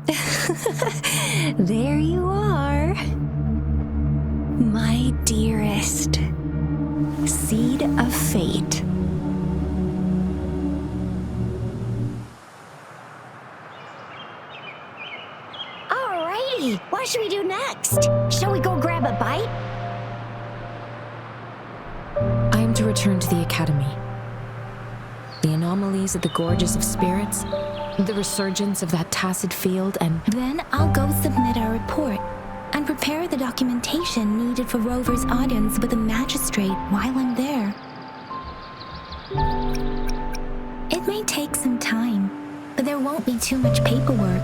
There you are. My dearest. Seed of fate. Alrighty, what should we do next? Shall we go grab a bite? I am to return to the Academy. The anomalies of the Gorges of Spirits, the resurgence of that tacit field, and Then I'll go submit our report and prepare the documentation needed for Rover's audience with the magistrate while I'm there. It may take some time, but there won't be too much paperwork.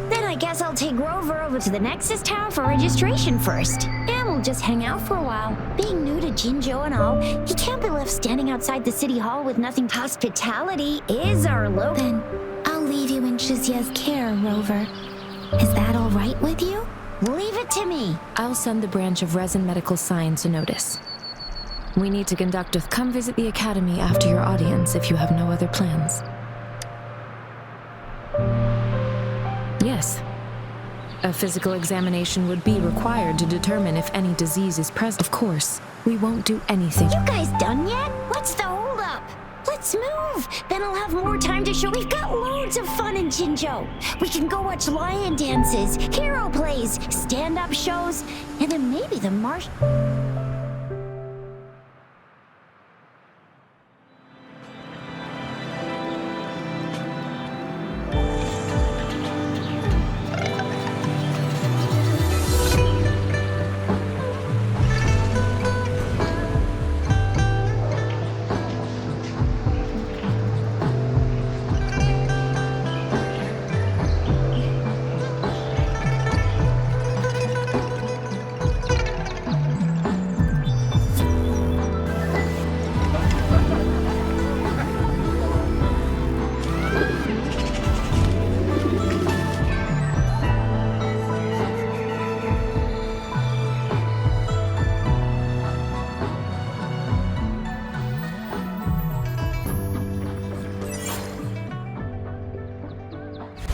Then I guess I'll take Rover over to the Nexus Tower for registration first. And we'll just hang out for a while. Being new to Jinzhou and all, he can't be left standing outside the city hall with nothing. Hospitality is our logo. Then I'll leave you in Shizia's care, Rover. Is that all right with you? Leave it to me. I'll send the branch of Resin Medical Science a notice. We need to conduct a come visit the Academy after your audience if you have no other plans. Yes. A physical examination would be required to determine if any disease is present. Of course, we won't do anything. You guys done yet? What's the holdup? Let's move. Then I'll have more time to show. We've got loads of fun in Jinzhou. We can go watch lion dances, hero plays, stand-up shows, and then maybe the marsh...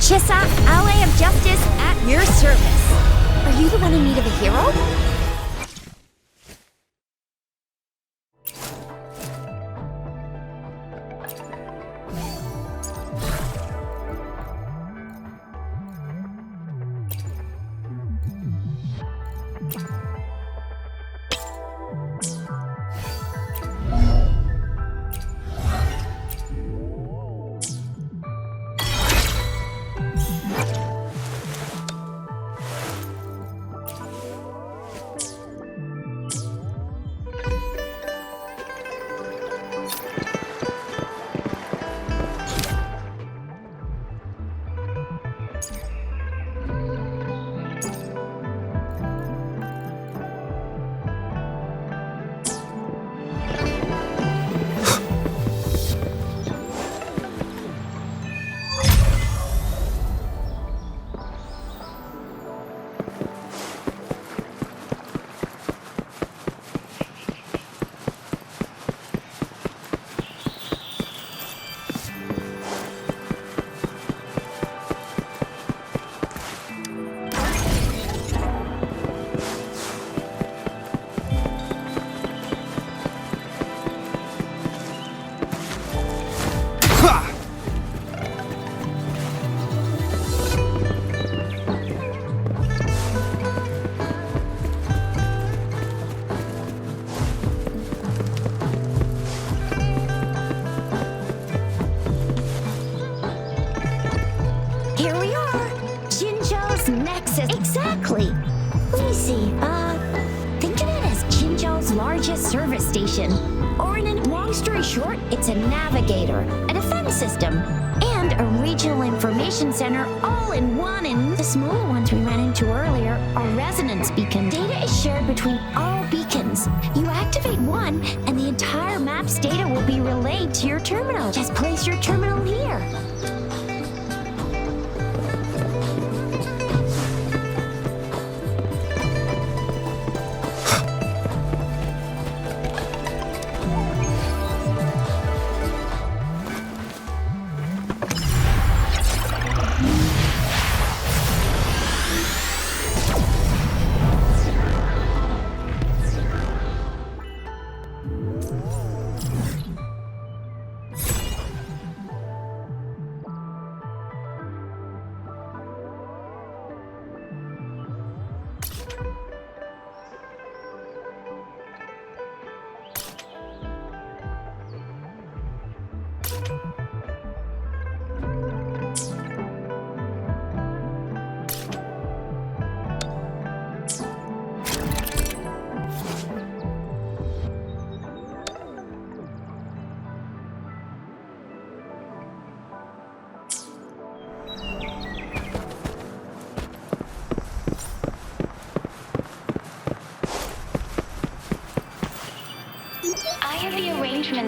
Chissa, ally of justice at your service. Are you the one in need of a hero? Here we are. Jinzhou's Nexus. Exactly. Let me see. Think of it as Jinzhou's largest service station. Or in a long story short, it's a navigator, a defense system, and a regional information center all in one. And the smaller ones we ran into earlier are resonance beacons. Data is shared between all beacons. You activate one, and the entire map's data will be relayed to your terminal. Just place your terminal here.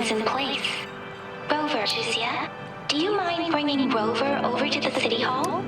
arrangements in place. Rover, Jizia, do you mind bringing Rover over to the City Hall?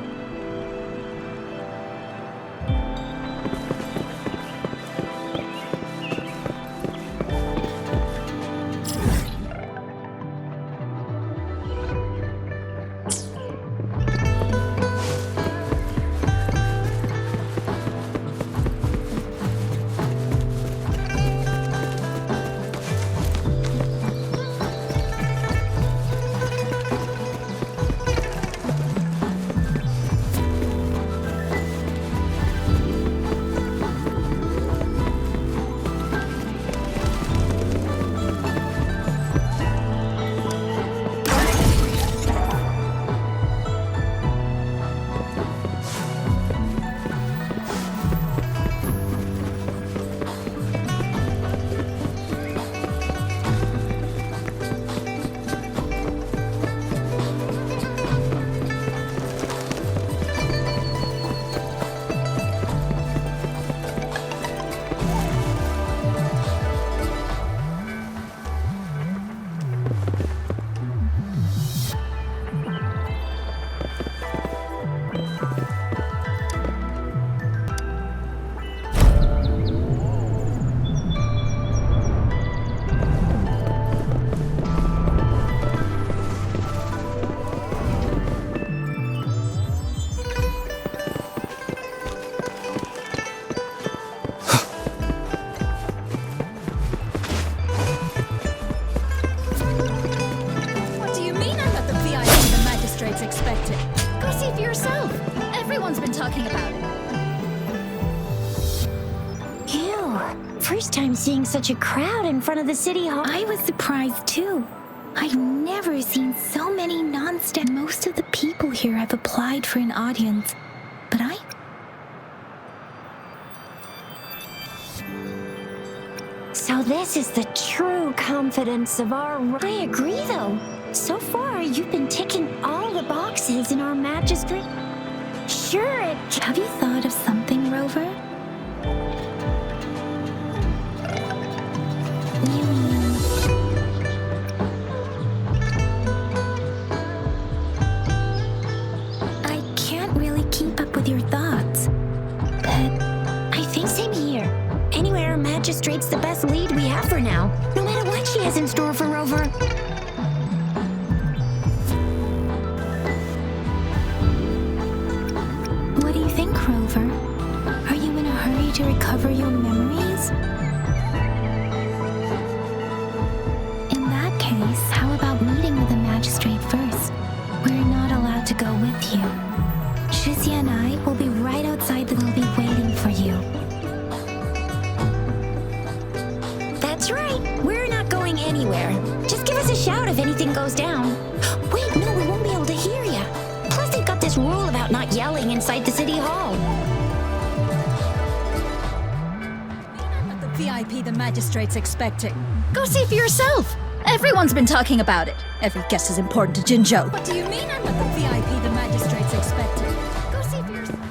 First time seeing such a crowd in front of the City Hall. I was surprised too. I've never seen so many non-STEM. Most of the people here have applied for an audience, but So this is the true confidence of our... I agree though. So far, you've been ticking all the boxes in our magistrate. Sure, Have you thought of something, Rover? I can't really keep up with your thoughts, but I think same here. Anyway, our magistrate's the best lead we have for now, no matter what she has in store for Rover. What do you think, Rover? Are you in a hurry to recover your memories? In that case, how about meeting with the magistrate first? We're not allowed to go with you. Shizia and I will be right outside. We'll be waiting for you. That's right. We're not going anywhere. Just give us a shout if anything goes down. Wait, no, we won't be able to hear ya. Plus, they've got this rule about not yelling inside the City Hall. Not the VIP the magistrate's expecting. Go see for yourself. Everyone's been talking about it. Every guest is important to Jinzhou. What do you mean I'm not the VIP the magistrate's expecting? Go see for yourself.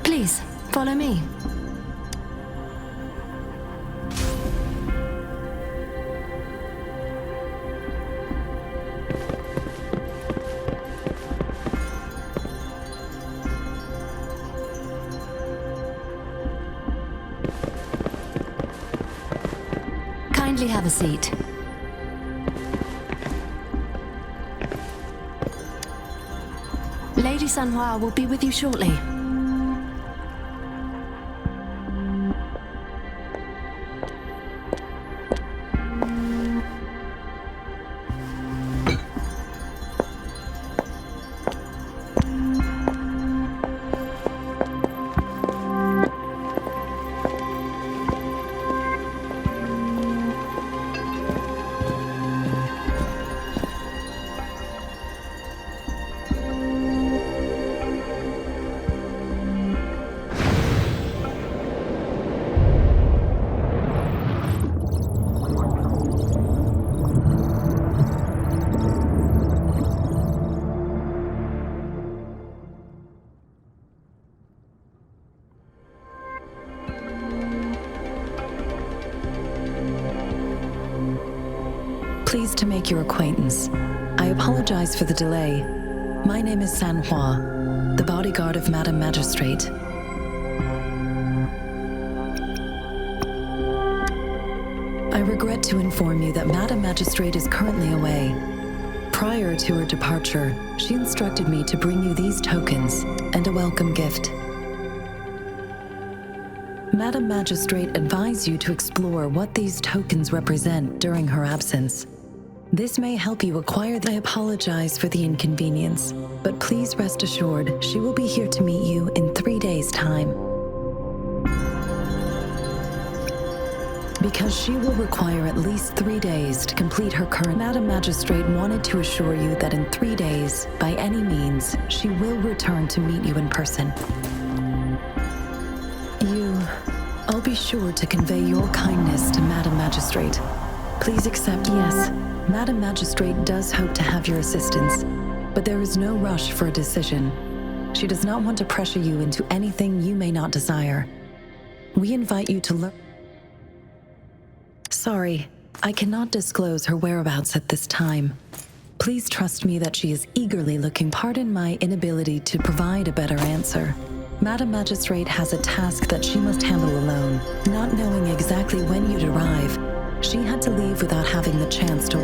Please, follow me. Kindly have a seat. Lady Sanhua will be with you shortly. Pleased to make your acquaintance. I apologize for the delay. My name is Sanhua, the bodyguard of Madam Magistrate. I regret to inform you that Madam Magistrate is currently away. Prior to her departure, she instructed me to bring you these tokens and a welcome gift. Madam Magistrate advised you to explore what these tokens represent during her absence. This may help you acquire I apologize for the inconvenience, but please rest assured she will be here to meet you in 3 days' time. Because she will require at least 3 days to complete her current, Madam Magistrate wanted to assure you that in 3 days, by any means, she will return to meet you in person. I'll be sure to convey your kindness to Madam Magistrate. Please accept. Yes, Madam Magistrate does hope to have your assistance, but there is no rush for a decision. She does not want to pressure you into anything you may not desire. We invite you to learn. Sorry, I cannot disclose her whereabouts at this time. Please trust me that she is eagerly looking. Pardon my inability to provide a better answer. Madam Magistrate has a task that she must handle alone. Not knowing exactly when you'd arrive, she had to leave without having the chance to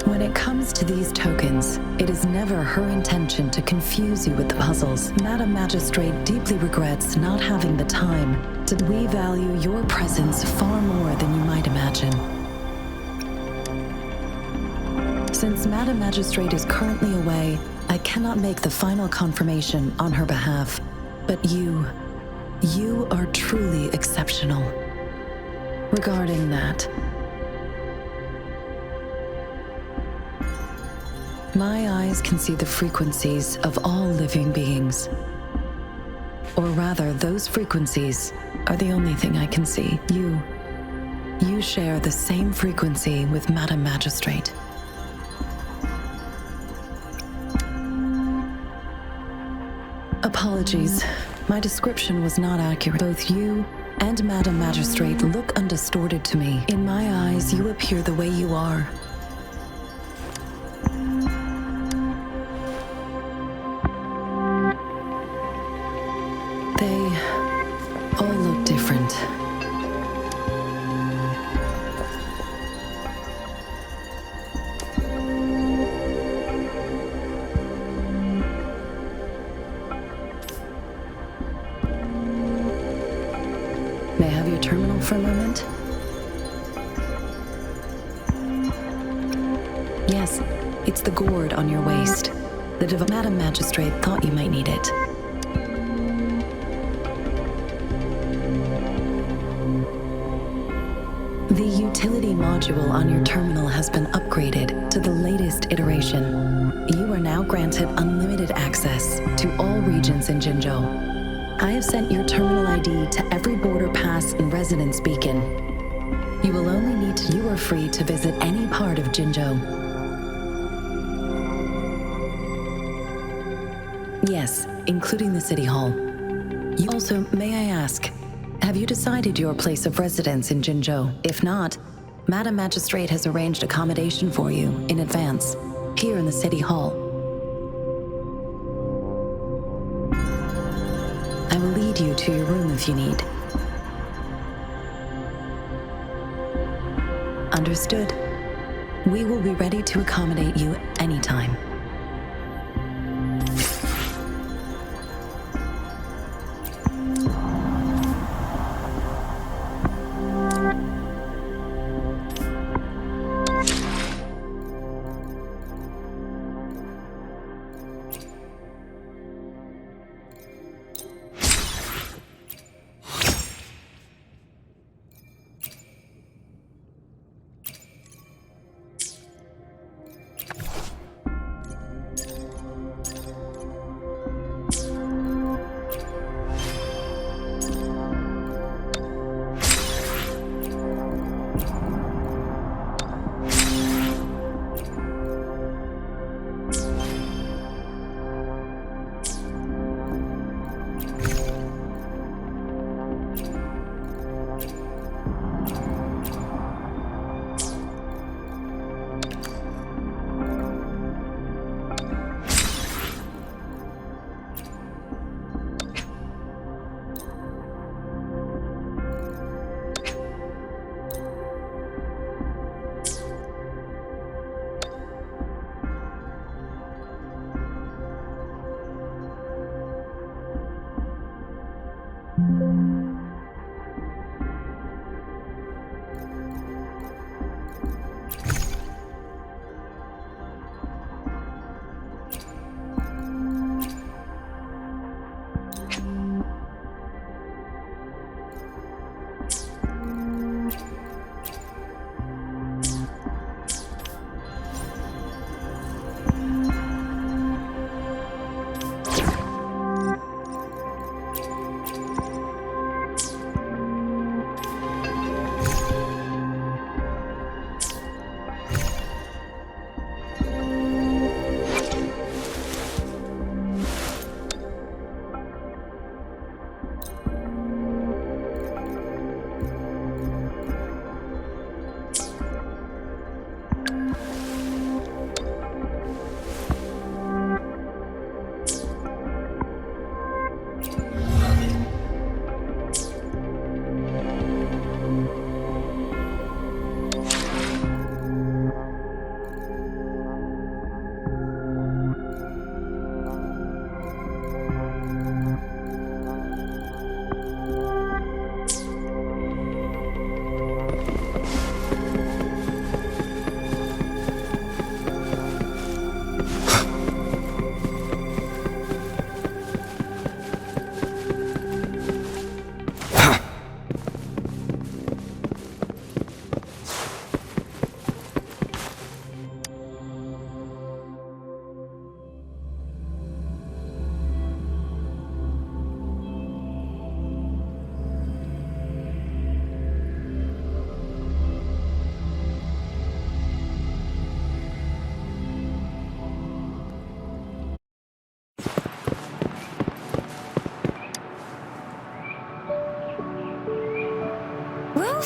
When it comes to these tokens, it is never her intention to confuse you with the puzzles. Madam Magistrate deeply regrets not having the time to. We value your presence far more than you might imagine. Since Madam Magistrate is currently away, I cannot make the final confirmation on her behalf. But you are truly exceptional. Regarding that, my eyes can see the frequencies of all living beings. Or rather, those frequencies are the only thing I can see. You share the same frequency with Madam Magistrate. Apologies, my description was not accurate. Both you and Madam Magistrate look undistorted to me. In my eyes, you appear the way you are. They all look different. May I have your terminal for a moment? Yes, it's the gourd on your waist. The Madam Magistrate thought you might need it. The utility module on your terminal has been upgraded to the latest iteration. You are now granted unlimited access to all regions in Jinzhou. I have sent your terminal ID to every border pass and residence beacon. You will only need to. You are free to visit any part of Jinzhou. Yes, including the City Hall. You also, may I ask, have you decided your place of residence in Jinzhou? If not, Madam Magistrate has arranged accommodation for you in advance, here in the City Hall. I will lead you to your room if you need. Understood. We will be ready to accommodate you anytime.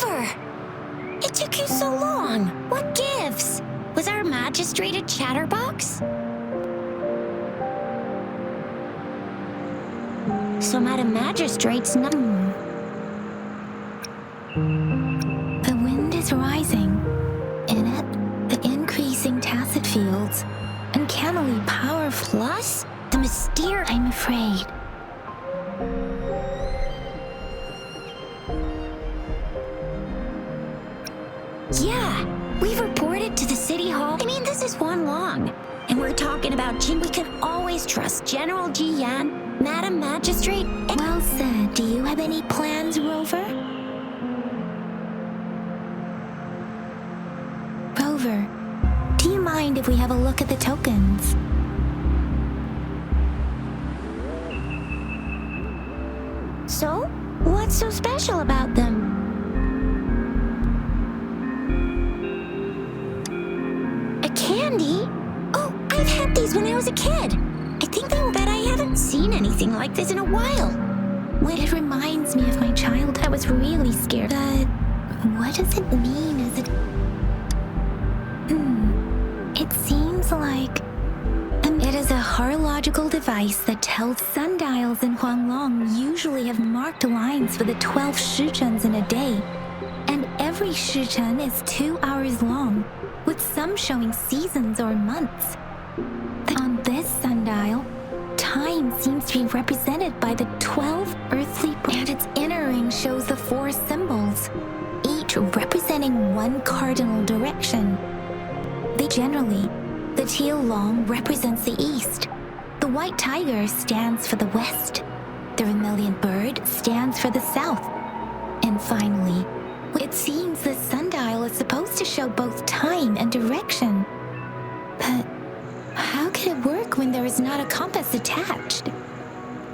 Rover! It took you so long. What gives? Was our magistrate a chatterbox? So Madam Magistrate's not... The wind is rising. In it, the increasing tacit fields, uncannily powerful. Plus, the mysterious... I'm afraid. Yeah, we've reported to the city hall. I mean, this is one long. And we're talking about Jin. We can always trust General Ji Yan, Madam Magistrate, and... Well said. Do you have any plans, Rover? Rover, do you mind if we have a look at the tokens? So, what's so special about them? A candy? Oh, I've had these when I was a kid. I think they will bet I haven't seen anything like this in a while. It reminds me of my childhood. I was really scared. But what does it mean? Is it... It seems like... It is a horological device that tells sundials in Huanglong usually have marked lines for the 12 shichens in a day. And every shichen is 2 hours long, with some showing seasons or months. On this sundial, time seems to be represented by the 12 earthly... And its inner ring shows the 4 symbols, each representing one cardinal direction. Generally, the teal long represents the east, the white tiger stands for the west, the vermilion bird stands for the south, and finally, it seems the sundial is supposed to show both time and direction. But how can it work when there is not a compass attached?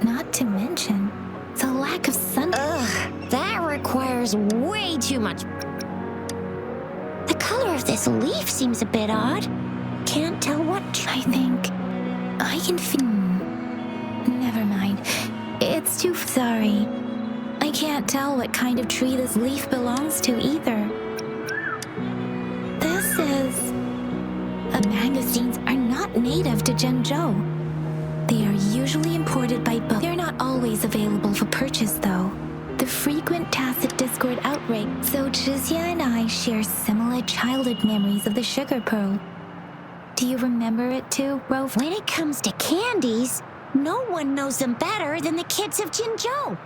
Not to mention the lack of sun... Ugh, that requires way too much... The color of this leaf seems a bit odd. Can't tell what... I think I can feel... Never mind. It's too... Sorry. I can't tell what kind of tree this leaf belongs to either. This is... Mangosteens are not native to Zhengzhou. They are usually imported by boat. They're not always available for purchase, though. The frequent tacit discord outbreak, so Chixia and I share similar childhood memories of the sugar pearl. Do you remember it too, Rover? When it comes to candies, no one knows them better than the kids of Jinzhou.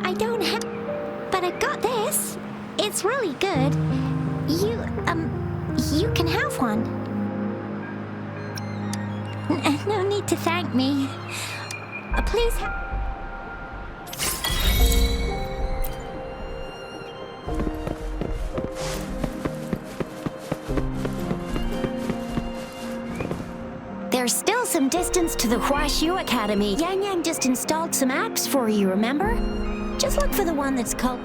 I don't have... But I got this. It's really good. You can have one. No need to thank me. Please There's still some distance to the Huaxiu Academy. Yang Yang just installed some apps for you, remember? Just look for the one that's called...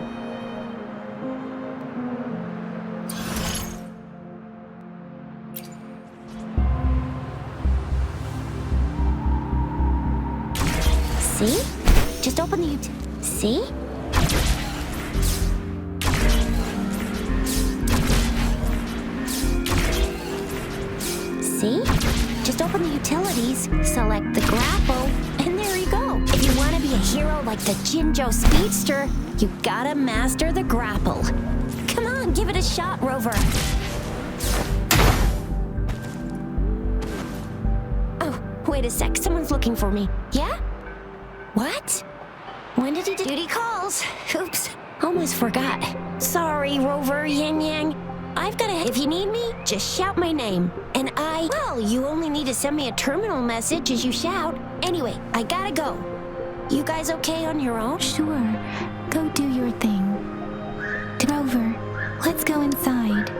See? Just open the... See? See? Just open the utilities, select the grapple, and there you go. If you want to be a hero like the Jinzhou Speedster, you gotta master the grapple. Come on, give it a shot, Rover. Oh, wait a sec, someone's looking for me. Yeah? What? When did he do... Duty calls. Oops, almost forgot. Sorry, Rover, Yang Yang. I've got a... If you need me, just shout my name. And well, you only need to send me a terminal message as you shout. Anyway, I gotta go. You guys okay on your own? Sure. Go do your thing. Rover, let's go inside.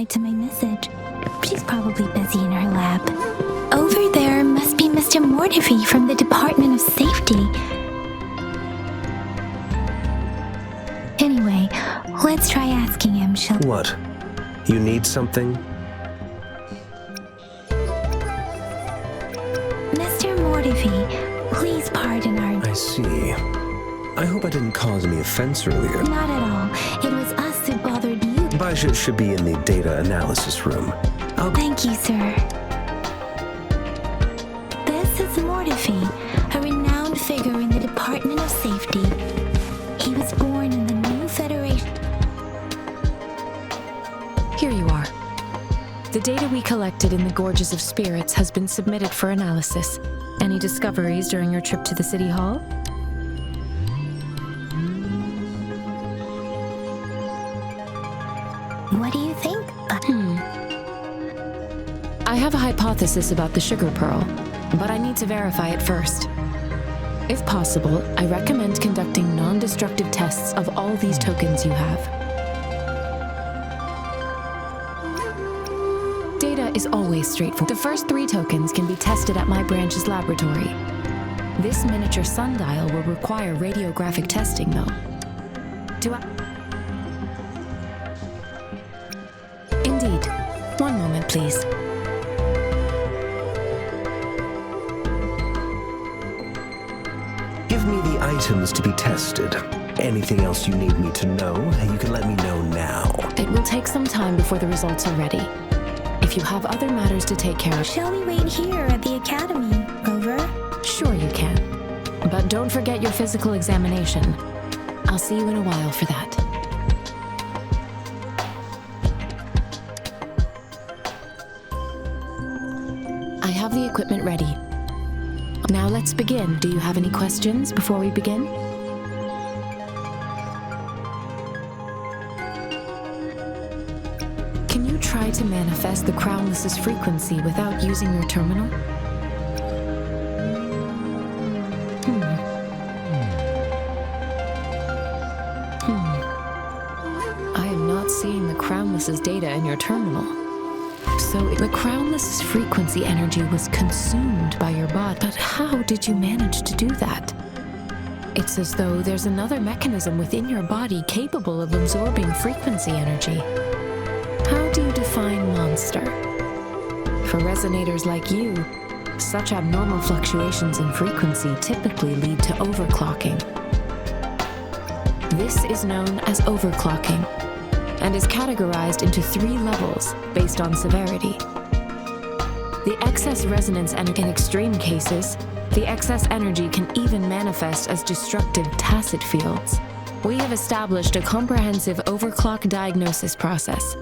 replied to my message. She's probably busy in her lab. Over there must be Mr. Mortifi from the Department of Safety. Anyway, let's try asking him, shall we? What? You need something? Mr. Mortifi, please pardon our... I see. I hope I didn't cause any offense earlier. Not at all. It was us who bothered you. Baja should be in the data analysis room. Thank you, sir. This is Mortifi, a renowned figure in the Department of Safety. He was born in the new Federation. Here you are. The data we collected in the Gorges of Spirits has been submitted for analysis. Any discoveries during your trip to the City Hall? What do you think? I have a hypothesis about the sugar pearl, but I need to verify it first. If possible, I recommend conducting non-destructive tests of all these tokens you have. Data is always straightforward. The first 3 tokens can be tested at my branch's laboratory. This miniature sundial will require radiographic testing, though. Indeed. One moment, please. Give me the items to be tested. Anything else you need me to know, you can let me know now. It will take some time before the results are ready. If you have other matters to take care of... Shall we wait here at the academy? Over? Sure you can. But don't forget your physical examination. I'll see you in a while for that. I have the equipment ready. Now let's begin. Do you have any questions before we begin? Can you try to manifest the Crownless's frequency without using your terminal? I am not seeing the Crownless's data in your terminal. So the Crownless's frequency energy was consumed by your body. But how did you manage to do that? It's as though there's another mechanism within your body capable of absorbing frequency energy. How do you define monster? For resonators like you, such abnormal fluctuations in frequency typically lead to overclocking. This is known as overclocking, and is categorized into 3 levels based on severity. The excess resonance energy in extreme cases, the excess energy can even manifest as destructive tacit fields. We have established a comprehensive overclock diagnosis process.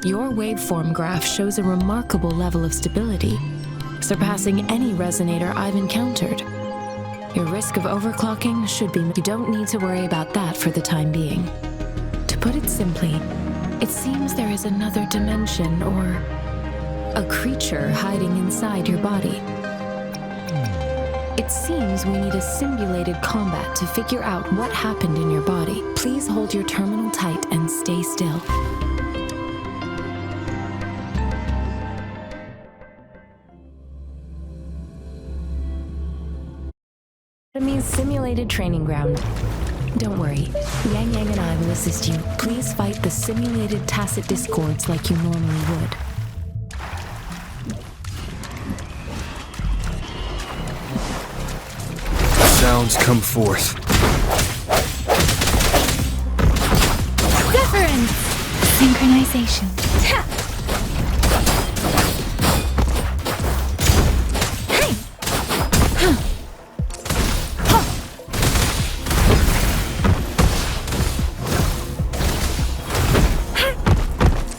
Your waveform graph shows a remarkable level of stability, surpassing any resonator I've encountered. Your risk of overclocking should be... You don't need to worry about that for the time being. To put it simply, it seems there is another dimension or a creature hiding inside your body. It seems we need a simulated combat to figure out what happened in your body. Please hold your terminal tight and stay still. Enemy's simulated training ground. Don't worry, Yang Yang and I will assist you. Please fight the simulated tacit discords like you normally would. Sounds come forth. Deference! Synchronization.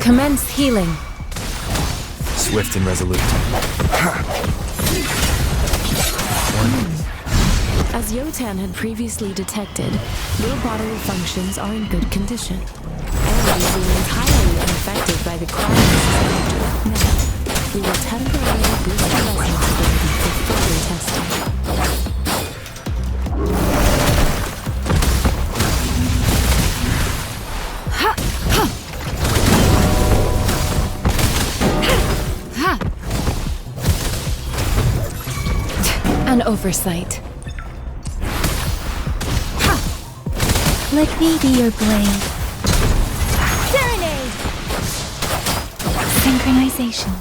Commence healing. Swift and resolute. As Yotan had previously detected, your bodily functions are in good condition. And you seem entirely unaffected by the crisis. Now, we will temporarily boost your resonance ability for further testing. an oversight. Let me be your blade. Serenade! Synchronization.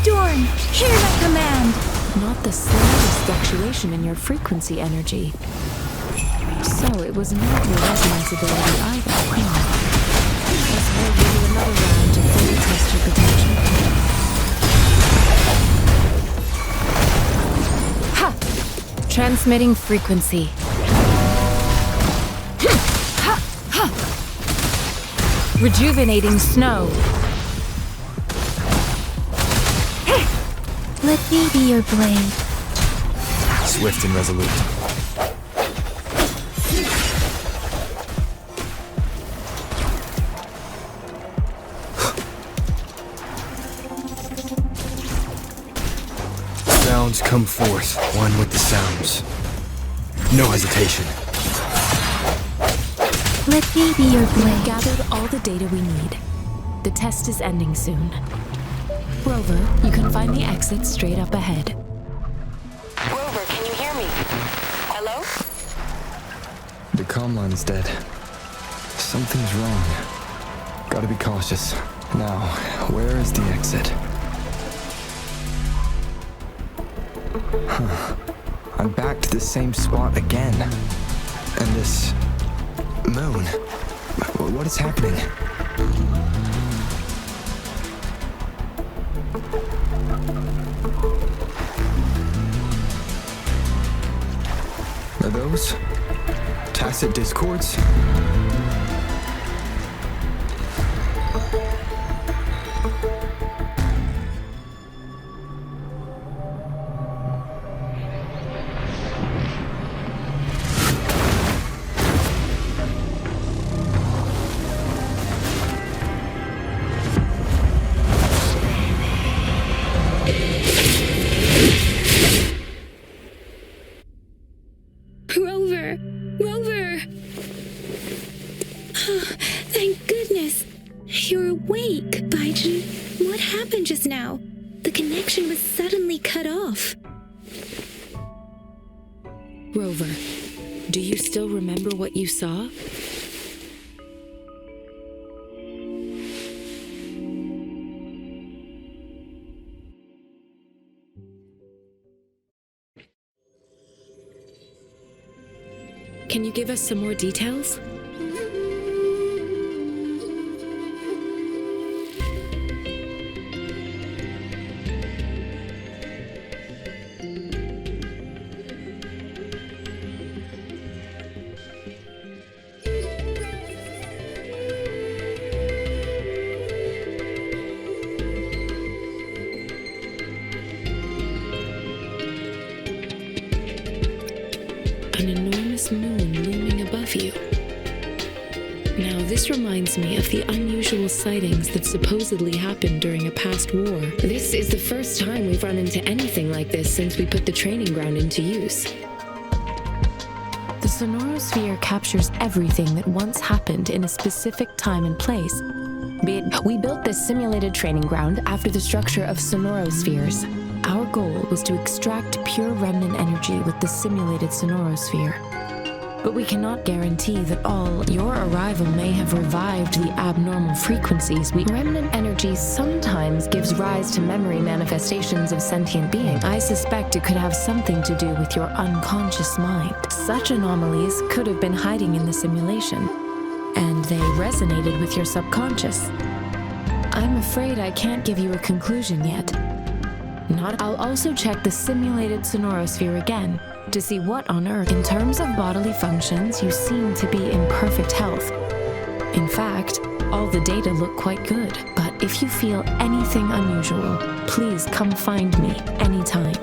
Storm, hear my command! Not the slightest fluctuation in your frequency energy. So it was not your resonance ability either. Let's hold you another round to fully test your potential. Ha! Transmitting frequency. Rejuvenating snow. Let me be your blade. Swift and resolute. Sounds come forth, one with the sounds. No hesitation. Let me be your blade. We've gathered all the data we need. The test is ending soon. Rover, you can find the exit straight up ahead. Rover, can you hear me? Hello? The comm line's dead. Something's wrong. Gotta be cautious. Now, where is the exit? Huh. I'm back to the same spot again. And this moon. What is happening? Are those tacit discords? Rover! Oh, thank goodness. You're awake, Baijin. What happened just now? The connection was suddenly cut off. Rover, do you still remember what you saw? Can you give us some more details? An enormous moon looming above you. Now, this reminds me of the unusual sightings that supposedly happened during a past war. This is the first time we've run into anything like this since we put the training ground into use. The sonorosphere captures everything that once happened in a specific time and place. We built this simulated training ground after the structure of sonorospheres. Our goal was to extract pure remnant energy with the simulated sonorosphere. But we cannot guarantee that your arrival may have revived the abnormal frequencies. Remnant energy sometimes gives rise to memory manifestations of sentient beings. I suspect it could have something to do with your unconscious mind. Such anomalies could have been hiding in the simulation, and they resonated with your subconscious. I'm afraid I can't give you a conclusion yet. I'll also check the simulated sonorosphere again to see what on earth. In terms of bodily functions, you seem to be in perfect health. In fact, all the data look quite good. But if you feel anything unusual, please come find me anytime.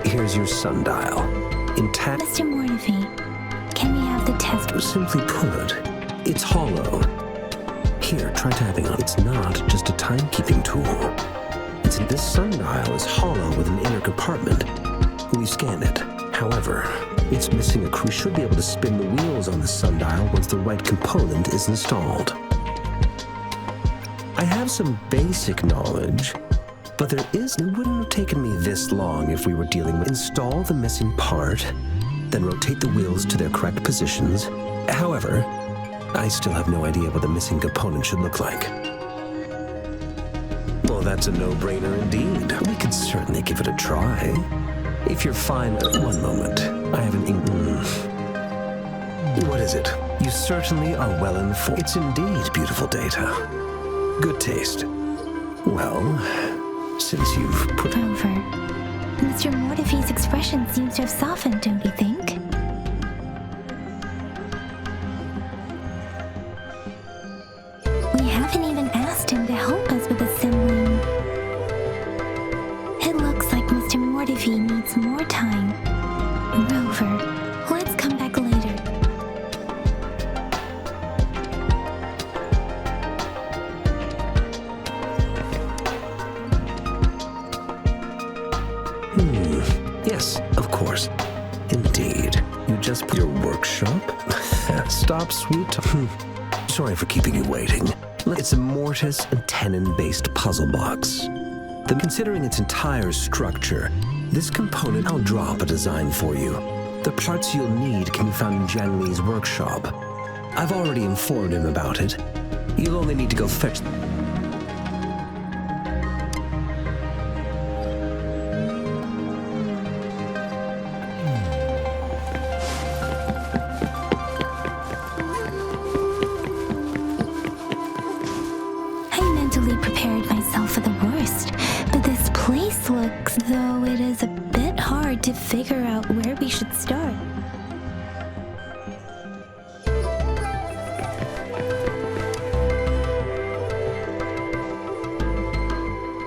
Here's your sundial. Intact. Mr. Mornify, can we have the test? Simply put, it's hollow. Here, try tapping on it. It's not just a timekeeping tool. This sundial is hollow with an inner compartment. We scanned it. However, it's missing we should be able to spin the wheels on the sundial once the right component is installed. I have some basic knowledge, but it wouldn't have taken me this long if we were dealing with install the missing part, then rotate the wheels to their correct positions. However, I still have no idea what the missing component should look like. Well, that's a no-brainer indeed. We could certainly give it a try. If you're fine, one moment. I have an What is it? You certainly are well informed. It's indeed beautiful data. Good taste. Well, since you've put... Rover, Mr. Mortefi's expression seems to have softened, don't you think? We haven't even asked him to help us with assembling. It looks like Mr. Mortefi needs more time. Rover, let's come back later. Yes, of course. Indeed. You just put your workshop? Stop, sweet. Sorry for keeping you waiting. It's a mortise and tenon-based puzzle box. Considering its entire structure, this component, I'll drop a design for you. The parts you'll need can be found in Jiang Li's workshop. I've already informed him about it. You'll only need to go fetch them. Prepared myself for the worst, but this place looks though it is a bit hard to figure out where we should start.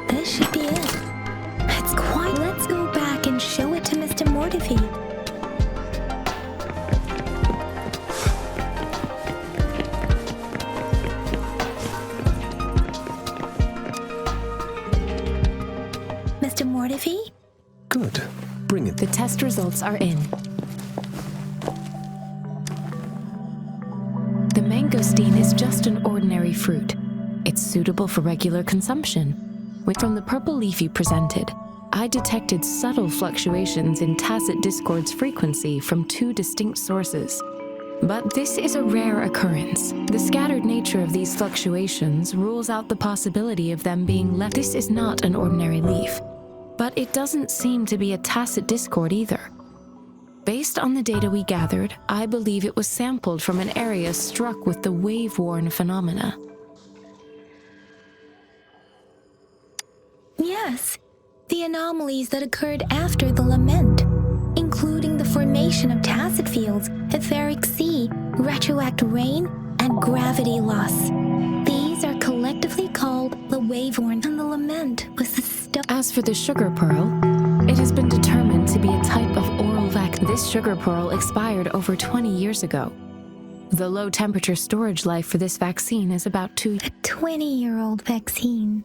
This should be it. It's quite. Let's go back and show it to Mr. Mortefi. Mr. Mortefi? Good. Bring it. The test results are in. The mangosteen is just an ordinary fruit. It's suitable for regular consumption. From the purple leaf you presented, I detected subtle fluctuations in tacit discord's frequency from two distinct sources. But this is a rare occurrence. The scattered nature of these fluctuations rules out the possibility of them being left. This is not an ordinary leaf, but it doesn't seem to be a tacit discord either. Based on the data we gathered, I believe it was sampled from an area struck with the wave-worn phenomena. Yes, the anomalies that occurred after the lament, including the formation of tacit fields, etheric sea, retroact rain, and gravity loss. These are collectively called the wave-worn, and the lament was the As for the sugar pearl, it has been determined to be a type of oral vaccine. This sugar pearl expired over 20 years ago. The low-temperature storage life for this vaccine is about 2 years. A 20-year-old vaccine.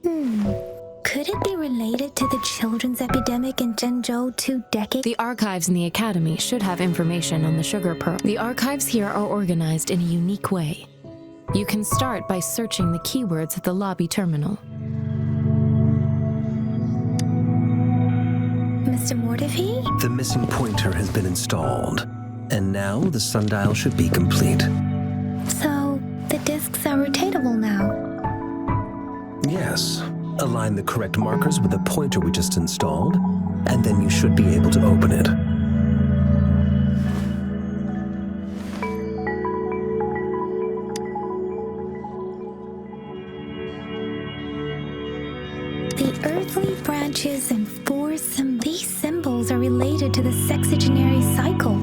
Could it be related to the children's epidemic in Zhengzhou 2 decades? The archives in the Academy should have information on the sugar pearl. The archives here are organized in a unique way. You can start by searching the keywords at the lobby terminal. Mr. Mortefi? The missing pointer has been installed, and now the sundial should be complete. So, the discs are rotatable now? Yes. Align the correct markers with the pointer we just installed, and then you should be able to open it. The earthly branches and four symbols. These symbols are related to the sexagenary cycle.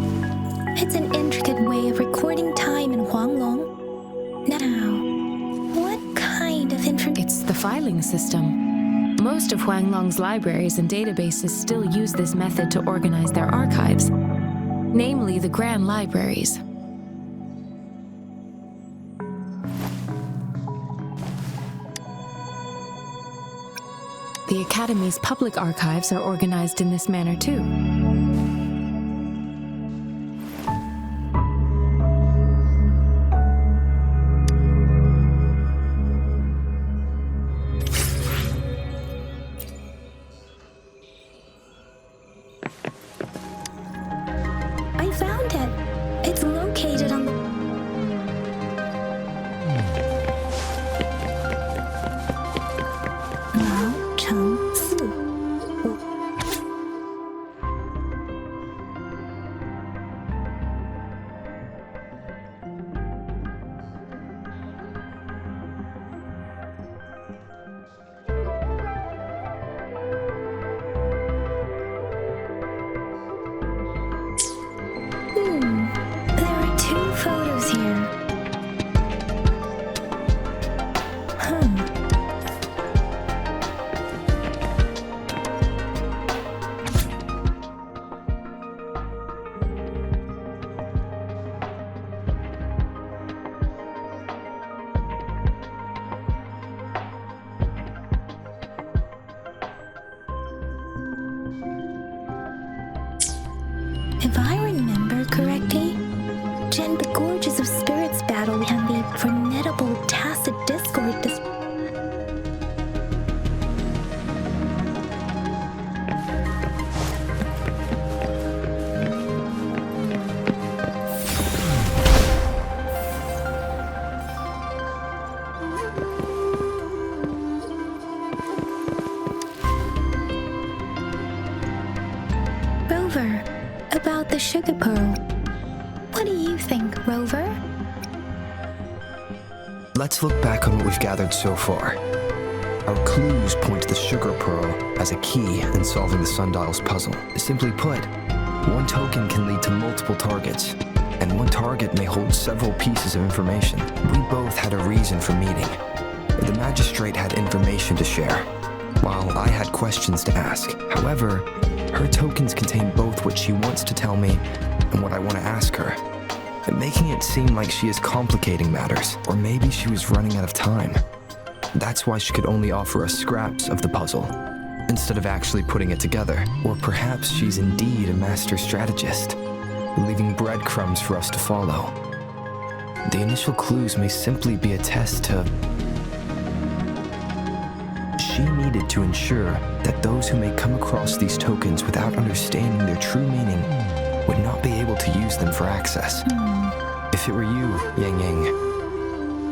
It's an intricate way of recording time in Huanglong. Now, what kind of information? It's the filing system. Most of Huanglong's libraries and databases still use this method to organize their archives, namely the Grand Libraries. The Academy's public archives are organized in this manner too. I found it. It's located on the... Mao Cheng Si. There are two photos here. If I remember correctly, Jen, the Gorges of Spirits battle and the formidable tacit discord Rover, about the sugar pearl. What do you think, Rover? Let's look back on what we've gathered so far. Our clues point to the sugar pearl as a key in solving the sundial's puzzle. Simply put, one token can lead to multiple targets, and one target may hold several pieces of information. We both had a reason for meeting. The magistrate had information to share, while I had questions to ask. However, her tokens contain both what she wants to tell me and what I want to ask her, making it seem like she is complicating matters, or maybe she was running out of time. That's why she could only offer us scraps of the puzzle, instead of actually putting it together. Or perhaps she's indeed a master strategist, leaving breadcrumbs for us to follow. The initial clues may simply be a test to... She needed to ensure that those who may come across these tokens without understanding their true meaning would not be able to use them for access. If it were you, Yang Yang,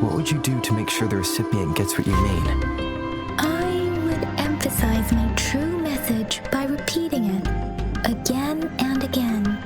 what would you do to make sure the recipient gets what you mean? I would emphasize my true message by repeating it again and again.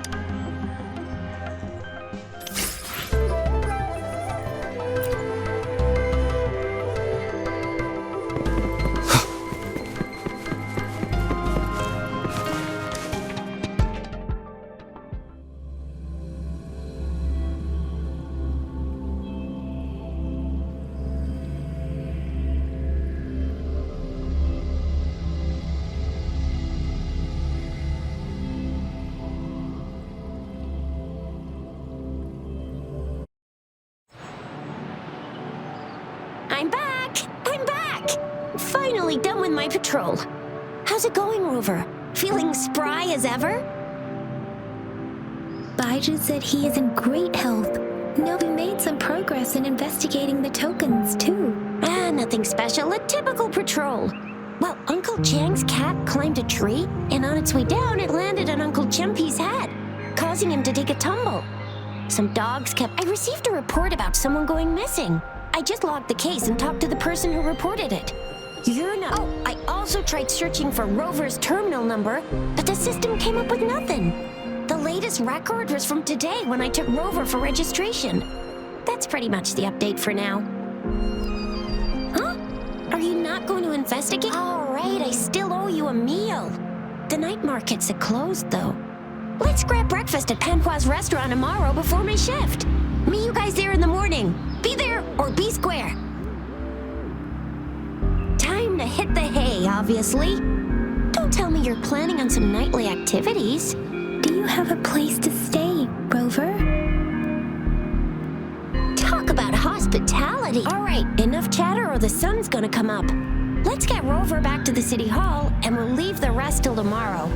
I'm back! I'm back! Finally done with my patrol. How's it going, Rover? Feeling spry as ever? Baiju said he is in great health. No, we made some progress in investigating the tokens, too. Nothing special. A typical patrol. Well, Uncle Chang's cat climbed a tree, and on its way down, it landed on Uncle Chimpi's head, causing him to take a tumble. Some dogs kept... I received a report about someone going missing. I just logged the case and talked to the person who reported it. You're not... Oh, I also tried searching for Rover's terminal number, but the system came up with nothing. The latest record was from today when I took Rover for registration. That's pretty much the update for now. Huh? Are you not going to investigate? All right, I still owe you a meal. The night markets are closed, though. Let's grab breakfast at Panhua's restaurant tomorrow before my shift. Meet you guys there in the morning. Be there or be square. Time to hit the hay, obviously. Don't tell me you're planning on some nightly activities. Do you have a place to stay, Rover? Talk about hospitality. All right, enough chatter or the sun's gonna come up. Let's get Rover back to the city hall, and we'll leave the rest till tomorrow.